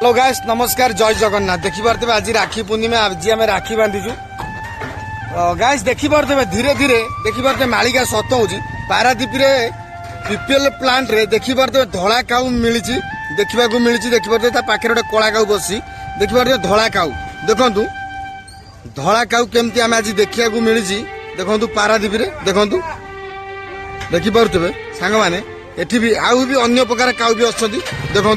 Hello guys नमस्कार जय जगन्नाथ देखी पारे आज राखी पूर्णिमा आज आम राखी बांधीचु गाइस देखी पारे धीरे धीरे देखी पारे मालिका सत हो पारादीप पीपीएल प्लांट रे देखी पारे धला काउ मिली देखा मिली देखी पारे पाखे गोटे कला काउ बस देखी पारे धला काउ देखु धला काउ केमती आम आज देखा मिली देखु पारादीप देखु देखी पारे सांग मैंने एठी भी आउ भी अन्य प्रकार काउ भी अच्छा देखु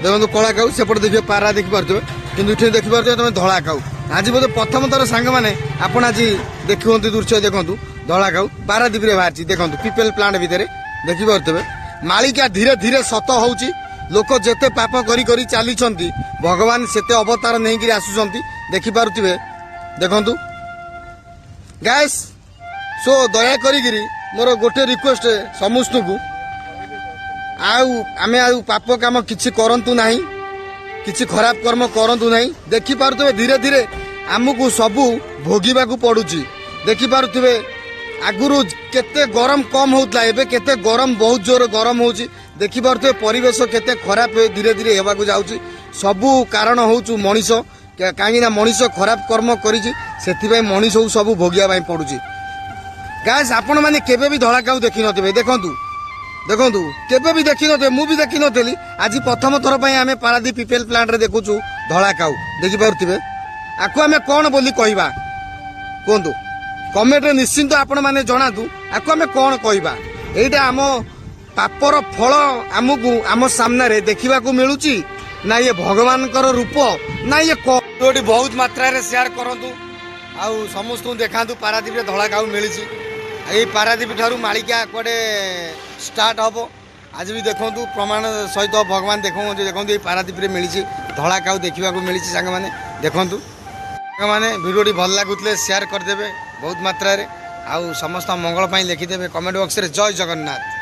देखो कला काउ सेपटे देखिए पारा देखी पारे कि देखी पारे तुम धला काउ आज बोधे प्रथम थर सांग मैंने आपड़ आज देखुं दृश्य देखु धला काउ पारादीप बाहर देखो पीपल प्लांट भितर देखी पारे मालिका धीरे धीरे सत हो लोक जेते पाप करी करी चली भगवान सेते अवतार नहीं कि आसुंच देखी पारे देखु गैस सो दया करी मोर गोटे रिक्वेस्ट समस्त को आमे पाप काम किछि करंतु नाही किछि खराब कर्म करंतु नाही देखि पारुथबे धीरे धीरे आमको सबू भोगिबा को पड़ुची देखि पारुथबे आगुरु केते गरम कम होतला एबे केते गरम बहुत जोर गरम होची देखि पारुथबे परिवेश केते खराब धीरे धीरे हेबा को जाउची सबू कारण होचु मनीष काहे ना मनीष खराब कर्म करिची सेथि मनीष सबू भोगिया बाई पड़ुची गाइस आपण माने केबे भी धला काउ देखि नथिबे देखंतु देखु केबे भी देखी नी मुझे देखी नी आज प्रथम थर पर आम पारादीप पीपल प्लांट रे देखुचु धला काउ देखी पारे आपको आम कौन बोली कहवा कहतु कमेंट निश्चिंत आपण मैंने जनातु आपको आम कौन कहवा यहीटा आम पापर फल आमको आम सामने देखा मिलूँ ना ये भगवान रूप ना ये बहुत मात्रा शेयर करूँ आउ समस्त देखा पारादीप धला काउ मिली यही पारादीप ठारू मालिका कड़े स्टार्ट हम आज भी देखु प्रमाण सहित भगवान देखो देखो पारादीप मिली धला काउ देखा मिली सांग मैंने देखु सांग मैंने भिडियो भल लगुले शेयर करदे बहुत मात्रा आउ समस्त मंगल लिखिदे कमेंट बॉक्स रे जय जगन्नाथ।